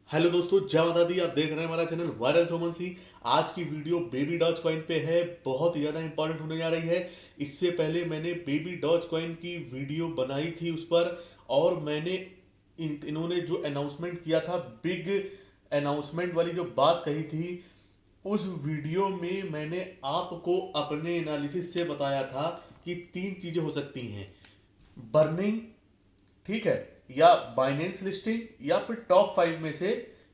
Hello दोस्तों, जय माता दी। आप देख रहे हैं हमारा चैनल वायरल सोमन सी। आज की वीडियो बेबी डॉज कॉइन पे है, बहुत ही ज़्यादा इंपॉर्टेंट होने जा रही है। इससे पहले मैंने बेबी डॉज कॉइन की वीडियो बनाई थी उस पर, और मैंने इन्होंने जो अनाउंसमेंट किया था, बिग अनाउंसमेंट वाली जो बात कही थी, उस वीडियो में मैंने आपको अपने एनालिसिस से बताया था कि तीन चीज़ें हो सकती हैं: बर्निंग, ठीक है, या बाइनेंस लिस्टिंग, या फिर टॉप 5 में से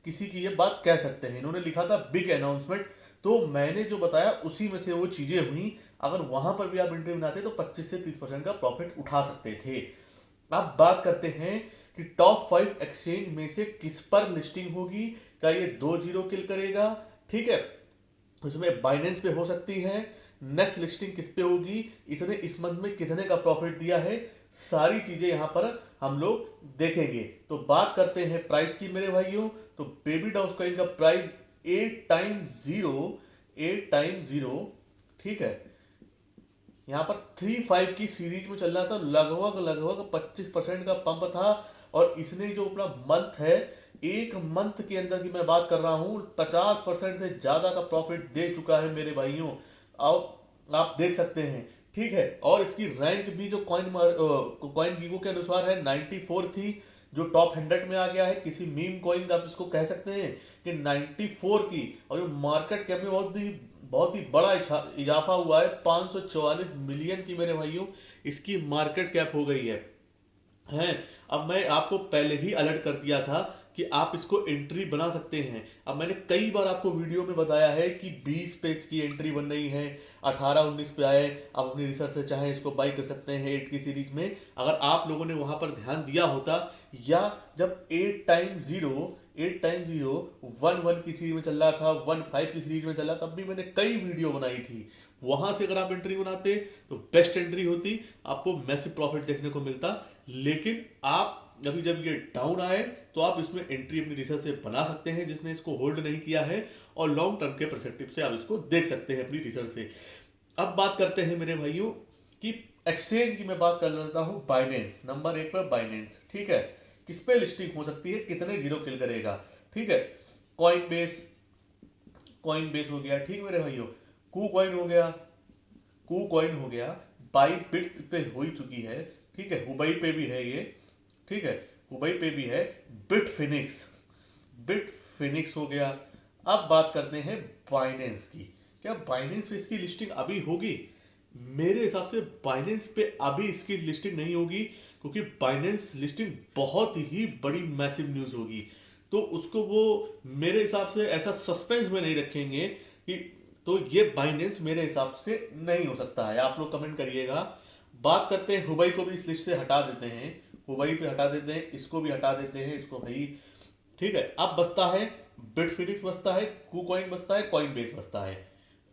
किसी की ये बात कह सकते हैं। इन्होंने लिखा था बिग अनाउंसमेंट, तो मैंने जो बताया उसी में से वो चीजें हुई। अगर वहां पर भी आप एंट्री बनाते तो 25 से 30% का प्रॉफिट उठा सकते थे। अब बात करते हैं कि टॉप 5 एक्सचेंज में से किस पर लिस्टिंग होगी। क्या ये 2 जीरो किल करेगा? ठीक है, उसमें बाइनेंस पे हो सकती है। नेक्स्ट लिस्टिंग किस पे होगी, इसने इस मंथ में कितने का प्रॉफिट दिया है, सारी चीजें यहां पर हम लोग देखेंगे। तो बात करते हैं प्राइस की मेरे भाइयों। तो बेबी डॉज कॉइन का प्राइस 8 टाइम 0, 8 टाइम 0, ठीक है, यहाँ पर 3-5 की सीरीज में चल रहा था, लगभग लगभग 25% का पंप था। और इसने जो अपना मंथ है, एक मंथ के अंदर की मैं बात कर रहा हूँ, 50% से ज्यादा का प्रॉफिट दे चुका है मेरे भाइयों। आप देख सकते हैं, ठीक है। और इसकी रैंक भी जो कॉइन गीगो के अनुसार है, 94 थी, जो टॉप 100 में आ गया है। किसी मीम कॉइन का आप इसको कह सकते हैं कि 94 की। और जो मार्केट कैप में बहुत ही बड़ा इजाफा हुआ है, 544 मिलियन की मेरे भाइयों इसकी मार्केट कैप हो गई है। अब मैं आपको पहले ही अलर्ट कर दिया था कि आप इसको एंट्री बना सकते हैं। अब मैंने कई बार आपको वीडियो में बताया है कि 20 पे इसकी एंट्री बन रही है, 18-19 पे आए। आप अपनी रिसर्च से चाहे इसको बाई कर सकते हैं 8 की सीरीज में। अगर आप लोगों ने वहां पर ध्यान दिया होता, या जब 8 टाइम 0 1-1 की सीरीज में चल रहा था, 1-5 की सीरीज में चल रहा, तब भी मैंने कई वीडियो बनाई थी। वहां से अगर आप एंट्री बनाते तो बेस्ट एंट्री होती, आपको मैसिव प्रॉफिट देखने को मिलता। लेकिन आप अभी जब ये डाउन आए तो आप इसमें एंट्री अपनी रिसर्च से बना सकते हैं, जिसने इसको होल्ड नहीं किया है, और लॉन्ग टर्म के परस्पेक्टिव से आप इसको देख सकते हैं अपनी रिसर्च से। अब बात करते हैं मेरे भाइयों कि एक्सचेंज की मैं बात कर लेता हूं। बाइनेंस नंबर 1 पर, बाइनेंस, ठीक है। किस पे लिस्टिंग हो सकती है, कितने जीरो किल करेगा, ठीक है। कॉइन बेस, कॉइन बेस हो गया, ठीक मेरे भाइयों। कू कॉइन हो गया, कू कॉइन हो गया। बाइट बिट पे हो ही चुकी है, ठीक है। हुबई पे भी है ये, ठीक है, हुबई पे भी है। बिट फिनिक्स, बिट फिनिक्स हो गया। अब बात करते हैं बाइनेंस की। क्या बाइनेंस पे इसकी लिस्टिंग अभी होगी? मेरे हिसाब से बाइनेंस पे अभी इसकी लिस्टिंग नहीं होगी, क्योंकि बाइनेंस लिस्टिंग बहुत ही बड़ी मैसिव न्यूज होगी। तो उसको वो मेरे हिसाब से ऐसा सस्पेंस में नहीं रखेंगे कि, तो ये बाइनेंस मेरे हिसाब से नहीं हो सकता है। आप लोग कमेंट करिएगा। बात करते हैं हुबई को भी इस लिस्ट से हटा देते हैं, हुबई पे हटा देते हैं, इसको भी हटा देते हैं, इसको भाई, ठीक है। अब बचता है बिटफिनिक्स, बचता है कूकॉइन, बचता है कॉइन बेस, बचता है।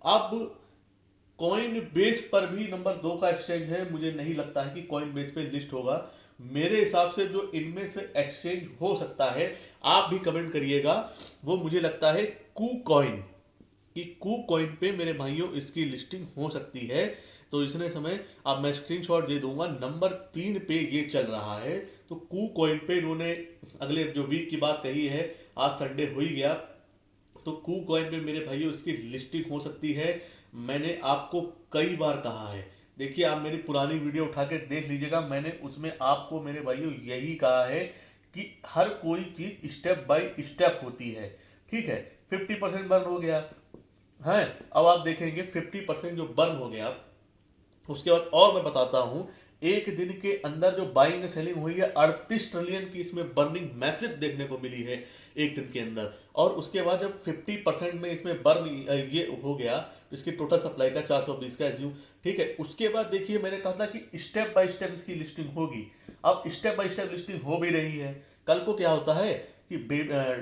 अब कॉइन बेस पर भी नंबर 2 का एक्सचेंज है, मुझे नहीं लगता है कि कॉइन बेस पे लिस्ट होगा। मेरे हिसाब से जो इनमें से एक्सचेंज हो सकता है, आप भी कमेंट करिएगा, वो मुझे लगता है कू कॉइन, कि कू कॉइन पे मेरे भाइयों इसकी लिस्टिंग हो सकती है। तो इसने समय, अब मैं स्क्रीनशॉट दे दूंगा, नंबर 3 पे ये चल रहा है। तो कू कॉइन पे इन्होंने अगले जो वीक की बात कही है, आज संडे हो ही गया, तो कू कॉइन पे मेरे भाइयों इसकी लिस्टिंग हो सकती है। मैंने आपको कई बार कहा है, देखिए आप मेरी पुरानी वीडियो उठा के देख लीजिएगा, मैंने उसमें आपको मेरे भाइयों यही कहा है कि हर कोई चीज स्टेप बाय स्टेप होती है, ठीक है। 50% बर्न हो गया है, अब आप देखेंगे 50% जो बर्न हो गया, उसके बाद और मैं बताता हूं, एक दिन के अंदर जो बाइंग एंड सेलिंग हुई है, 38 ट्रिलियन की इसमें बर्निंग मैसिव देखने को मिली है एक दिन के अंदर। और उसके बाद जब 50% में इसमें बर्न ये हो गया, तो इसकी टोटल सप्लाई का 420 का एज्यूम, ठीक है। उसके बाद देखिए मैंने कहा था कि स्टेप बाय स्टेप इसकी लिस्टिंग होगी। अब स्टेप बाय स्टेप लिस्टिंग हो भी रही है। कल को क्या होता है कि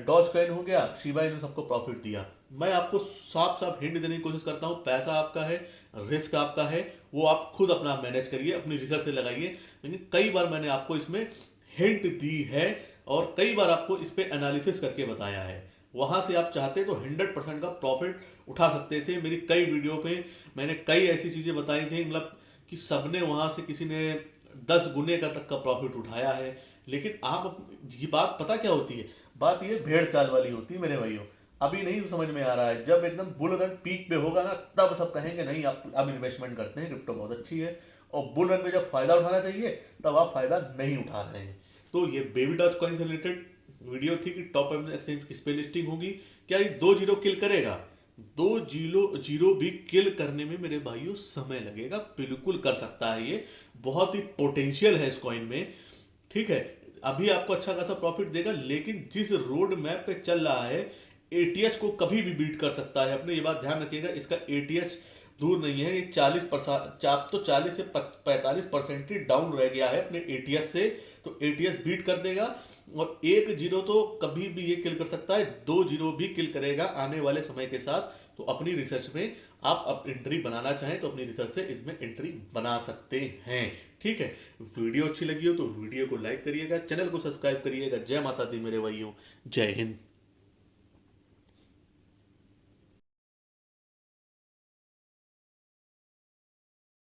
डॉज कॉइन हो गया, शिबा इनु सबको प्रॉफिट दिया। मैं आपको साफ साफ हिंट देने की कोशिश करता हूं, पैसा आपका है, रिस्क आपका है, वो आप खुद अपना मैनेज करिए, अपनी रिसर्च से लगाइए। लेकिन कई बार मैंने आपको इसमें हिंट दी है, और कई बार आपको इस पे एनालिसिस करके बताया है। वहां से आप चाहते तो 100% का प्रॉफिट उठा सकते थे। मेरी कई वीडियो पे मैंने कई ऐसी चीजें बताई थी, मतलब कि सबने वहां से, किसी ने 10 गुने का तक का प्रॉफिट उठाया है। लेकिन आप, ये बात पता क्या होती है, बात ये भेड़ चाल वाली होती है मेरे भाइयों। अभी नहीं समझ में आ रहा है, जब एकदम बुल रन पीक पे होगा ना, तब सब कहेंगे नहीं आप अब इन्वेस्टमेंट करते हैं, क्रिप्टो बहुत अच्छी है। और बुल रन में जब फायदा उठाना चाहिए, तब आप फायदा नहीं उठा रहे हैं। तो ये बेबी डॉज कॉइन से रिलेटेड वीडियो थी कि टॉप एक्सचेंज किस पे लिस्टिंग होगी। क्या ये 2 जीरो किल करेगा? 2 जीरो भी किल करने में मेरे भाइयों समय लगेगा, बिल्कुल कर सकता है ये। बहुत ही पोटेंशियल है इस कॉइन में, ठीक है। अभी आपको अच्छा खासा प्रॉफिट देगा, लेकिन जिस रोड मैप पे चल रहा है, एटीएच को कभी भी बीट कर सकता है। अपने ये बात ध्यान रखिएगा, इसका एटीएच दूर नहीं है, ये 40% आप तो 40 से 45% ही डाउन रह गया है अपने एटीएस से। तो एटीएस बीट कर देगा, और 1 जीरो तो कभी भी ये किल कर सकता है, 2 जीरो भी किल करेगा आने वाले समय के साथ। तो अपनी रिसर्च में आप अब एंट्री बनाना चाहें तो अपनी रिसर्च से इसमें एंट्री बना सकते हैं, ठीक है। वीडियो अच्छी लगी हो तो वीडियो को लाइक करिएगा, चैनल को सब्सक्राइब करिएगा। जय माता दी मेरे भाइयों, जय हिंद।